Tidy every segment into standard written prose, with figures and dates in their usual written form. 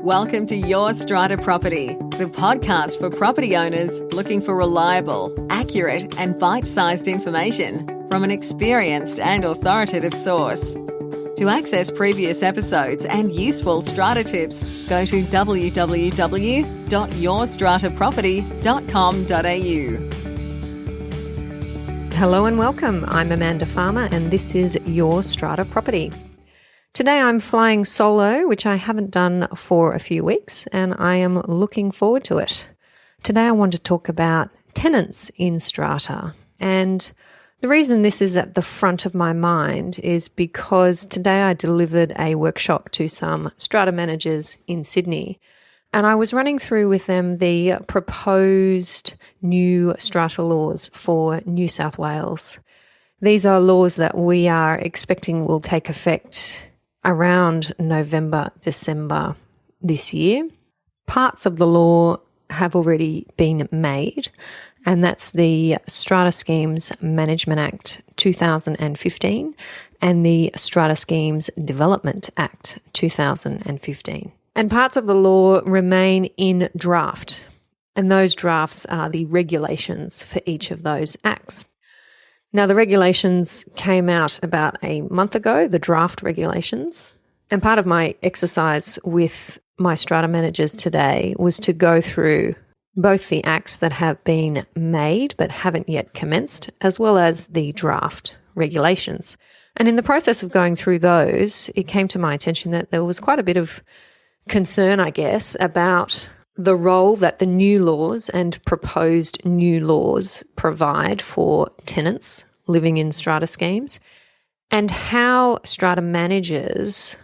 Welcome to Your Strata Property, the podcast for property owners looking for reliable, accurate, and bite-sized information from an experienced and authoritative source. To access previous episodes and useful strata tips, go to www.yourstrataproperty.com.au. Hello and welcome. I'm Amanda Farmer and this is Your Strata Property. Today I'm flying solo, which I haven't done for a few weeks, and I am looking forward to it. Today I want to talk about tenants in strata, and the reason this is at the front of my mind is because today I delivered a workshop to some strata managers in Sydney, and I was running through with them the proposed new strata laws for New South Wales. These are laws that we are expecting will take effect around November, December this year. Parts of the law have already been made, and that's the Strata Schemes Management Act 2015 and the Strata Schemes Development Act 2015. And parts of the law remain in draft, and those drafts are the regulations for each of those acts. Now, the regulations came out about a month ago, the draft regulations, and part of my exercise with my strata managers today was to go through both the acts that have been made but haven't yet commenced, as well as the draft regulations. And in the process of going through those, it came to my attention that there was quite a bit of concern, I guess, about the role that the new laws and proposed new laws provide for tenants living in strata schemes, and how strata managers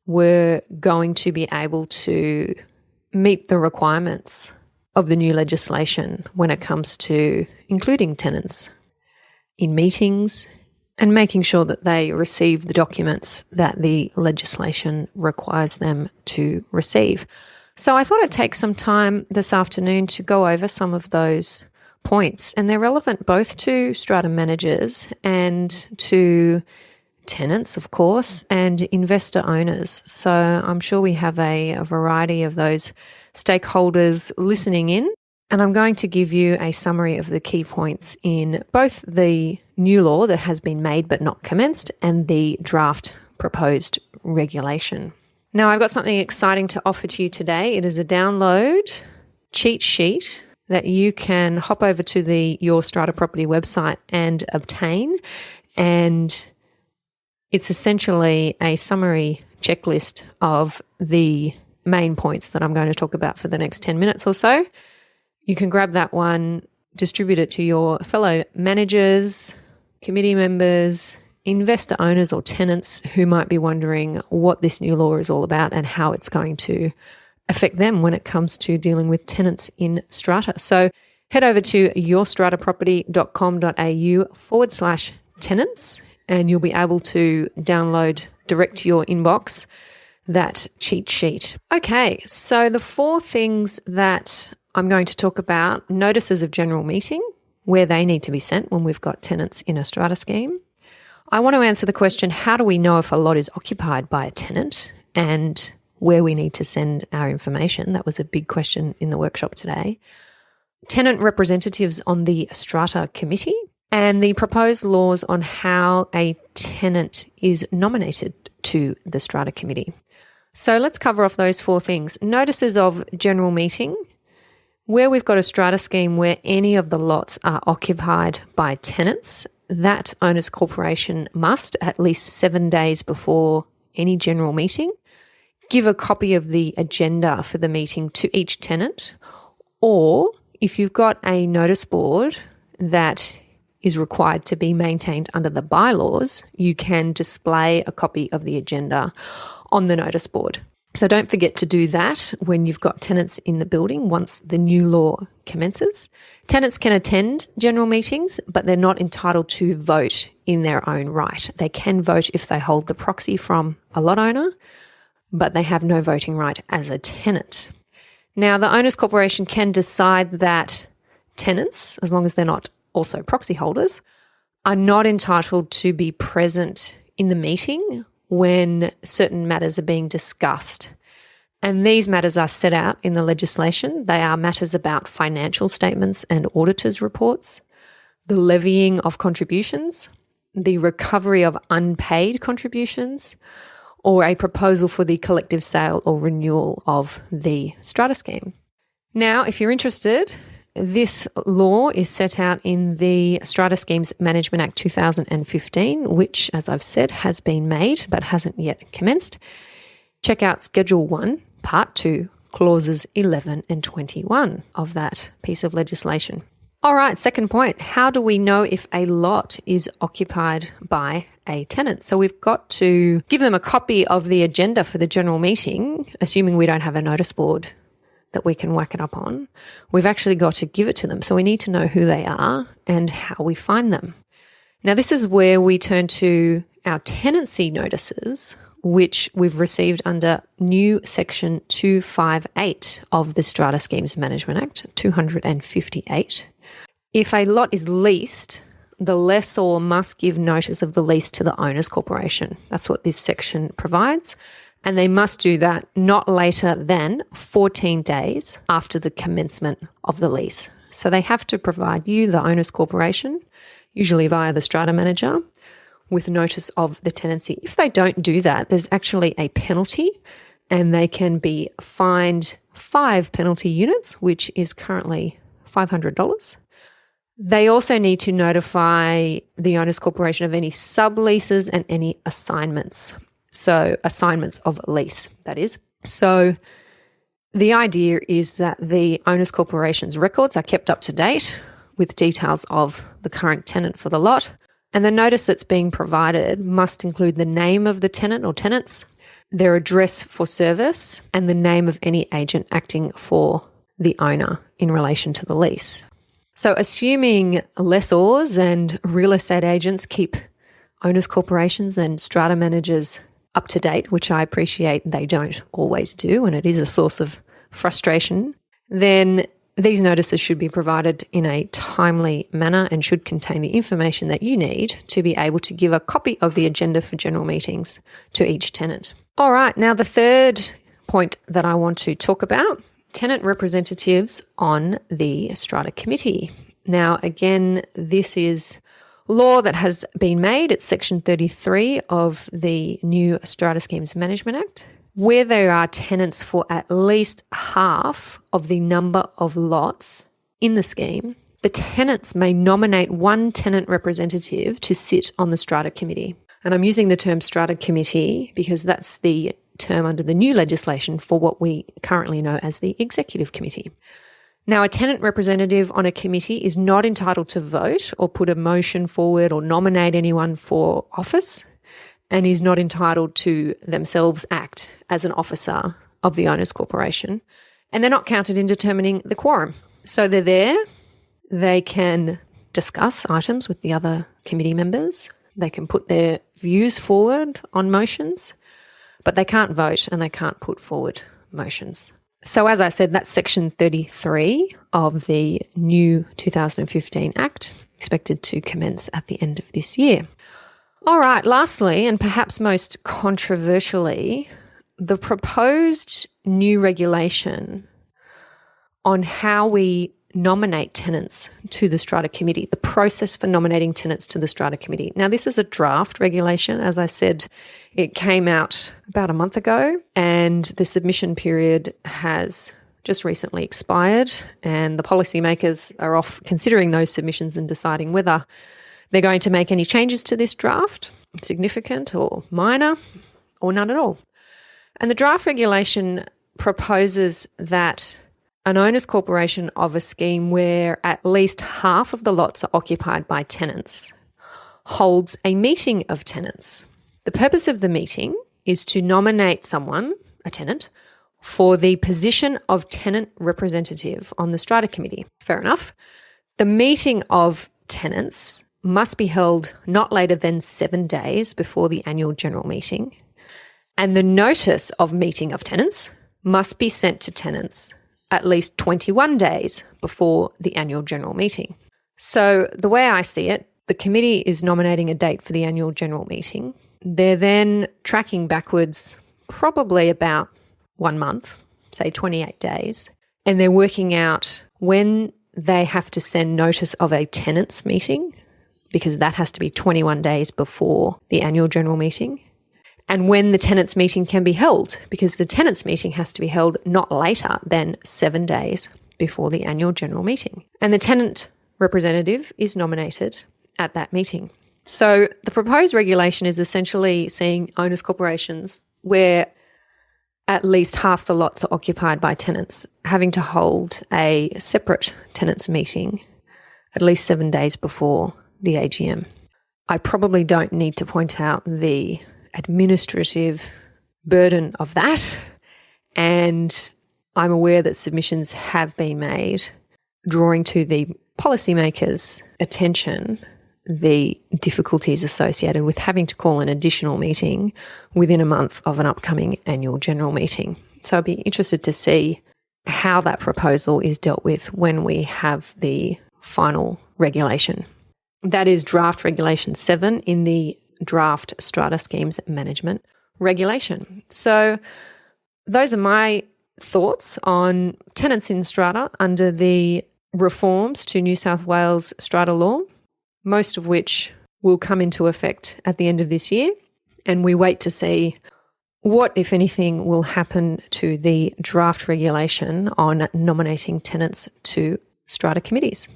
were going to be able to meet the requirements of the new legislation when it comes to including tenants in meetings and making sure that they receive the documents that the legislation requires them to receive. So I thought I'd take some time this afternoon to go over some of those points, and they're relevant both to strata managers and to tenants, of course, and investor owners. So I'm sure we have a variety of those stakeholders listening in, and I'm going to give you a summary of the key points in both the new law that has been made but not commenced and the draft proposed regulation. Now, I've got something exciting to offer to you today. It is a download cheat sheet that you can hop over to the Your Strata Property website and obtain. And it's essentially a summary checklist of the main points that I'm going to talk about for the next 10 minutes or so. You can grab that one, distribute it to your fellow managers, committee members, investor owners or tenants who might be wondering what this new law is all about and how it's going to affect them when it comes to dealing with tenants in strata. So head over to yourstrataproperty.com.au/tenants and you'll be able to download direct to your inbox that cheat sheet. Okay, so the four things that I'm going to talk about: notices of general meeting, where they need to be sent when we've got tenants in a strata scheme. I want to answer the question, how do we know if a lot is occupied by a tenant and where we need to send our information? That was a big question in the workshop today. Tenant representatives on the Strata Committee and the proposed laws on how a tenant is nominated to the Strata Committee. So let's cover off those four things. Notices of general meeting, where we've got a strata scheme where any of the lots are occupied by tenants, that owner's corporation must, at least 7 days before any general meeting, give a copy of the agenda for the meeting to each tenant, or if you've got a notice board that is required to be maintained under the bylaws, you can display a copy of the agenda on the notice board. So don't forget to do that when you've got tenants in the building once the new law commences. Tenants can attend general meetings, but they're not entitled to vote in their own right. They can vote if they hold the proxy from a lot owner, but they have no voting right as a tenant. Now, the owner's corporation can decide that tenants, as long as they're not also proxy holders, are not entitled to be present in the meeting when certain matters are being discussed. And these matters are set out in the legislation. They are matters about financial statements and auditors' reports, the levying of contributions, the recovery of unpaid contributions, or a proposal for the collective sale or renewal of the strata scheme. Now, if you're interested, this law is set out in the Strata Schemes Management Act 2015, which, as I've said, has been made but hasn't yet commenced. Check out Schedule 1, Part 2, Clauses 11 and 21 of that piece of legislation. All right, second point, how do we know if a lot is occupied by a tenant? So we've got to give them a copy of the agenda for the general meeting, assuming we don't have a notice board that we can whack it up on. We've actually got to give it to them. So we need to know who they are and how we find them. Now, this is where we turn to our tenancy notices, which we've received under new Section 258 of the Strata Schemes Management Act, 258. If a lot is leased, the lessor must give notice of the lease to the owner's corporation. That's what this section provides. And they must do that not later than 14 days after the commencement of the lease. So they have to provide you, the owner's corporation, usually via the strata manager, with notice of the tenancy. If they don't do that, there's actually a penalty, and they can be fined 5 penalty units, which is currently $500. They also need to notify the owner's corporation of any subleases and any assignments. So assignments of lease, that is. So the idea is that the owner's corporation's records are kept up to date with details of the current tenant for the lot. And the notice that's being provided must include the name of the tenant or tenants, their address for service, and the name of any agent acting for the owner in relation to the lease. So assuming lessors and real estate agents keep owners' corporations and strata managers up to date, which I appreciate they don't always do, and it is a source of frustration, then these notices should be provided in a timely manner and should contain the information that you need to be able to give a copy of the agenda for general meetings to each tenant. All right, now the third point that I want to talk about, tenant representatives on the Strata Committee. Now, again, this is law that has been made. It's Section 33 of the new Strata Schemes Management Act. Where there are tenants for at least half of the number of lots in the scheme, the tenants may nominate one tenant representative to sit on the Strata Committee. And I'm using the term Strata Committee because that's the term under the new legislation for what we currently know as the Executive Committee. Now, a tenant representative on a committee is not entitled to vote or put a motion forward or nominate anyone for office, and is not entitled to themselves act as an officer of the owner's corporation. And they're not counted in determining the quorum. So they're there. They can discuss items with the other committee members. They can put their views forward on motions, but they can't vote and they can't put forward motions. So as I said, that's Section 33 of the new 2015 Act, expected to commence at the end of this year. All right, lastly, and perhaps most controversially, the proposed new regulation on how we nominate tenants to the Strata Committee, the process for nominating tenants to the Strata Committee. Now, this is a draft regulation. As I said, it came out about a month ago, and the submission period has just recently expired, and the policymakers are off considering those submissions and deciding whether they're going to make any changes to this draft, significant or minor, or none at all. And the draft regulation proposes that an owner's corporation of a scheme where at least half of the lots are occupied by tenants holds a meeting of tenants. The purpose of the meeting is to nominate someone, a tenant, for the position of tenant representative on the Strata Committee. Fair enough. The meeting of tenants must be held not later than 7 days before the annual general meeting, and the notice of meeting of tenants must be sent to tenants at least 21 days before the annual general meeting. So the way I see it, the committee is nominating a date for the annual general meeting. They're then tracking backwards probably about 1 month, say 28 days, and they're working out when they have to send notice of a tenants meeting, because that has to be 21 days before the annual general meeting, and when the tenants meeting can be held, because the tenants meeting has to be held not later than 7 days before the annual general meeting. And the tenant representative is nominated at that meeting. So the proposed regulation is essentially seeing owners' corporations where at least half the lots are occupied by tenants having to hold a separate tenants meeting at least 7 days before the AGM. I probably don't need to point out the administrative burden of that, and I'm aware that submissions have been made drawing to the policymakers' attention the difficulties associated with having to call an additional meeting within a month of an upcoming annual general meeting. So I'd be interested to see how that proposal is dealt with when we have the final regulation. That is draft Regulation 7 in the draft Strata Schemes Management Regulation. So those are my thoughts on tenants in strata under the reforms to New South Wales strata law, most of which will come into effect at the end of this year. And we wait to see what, if anything, will happen to the draft regulation on nominating tenants to strata committees.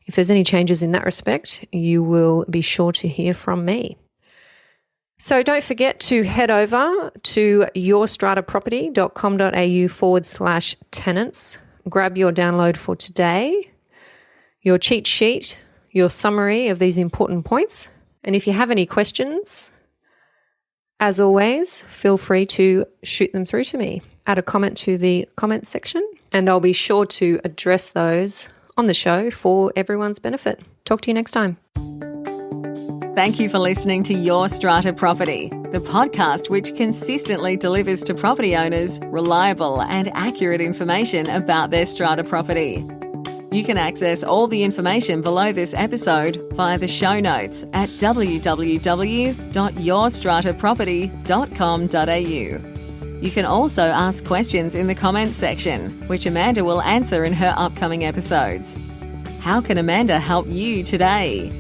If there's any changes in that respect, you will be sure to hear from me. So don't forget to head over to yourstrataproperty.com.au/tenants. Grab your download for today, your cheat sheet, your summary of these important points. And if you have any questions, as always, feel free to shoot them through to me. Add a comment to the comments section, and I'll be sure to address those on the show for everyone's benefit. Talk to you next time. Thank you for listening to Your Strata Property, the podcast which consistently delivers to property owners reliable and accurate information about their strata property. You can access all the information below this episode via the show notes at www.yourstrataproperty.com.au. You can also ask questions in the comments section, which Amanda will answer in her upcoming episodes. How can Amanda help you today?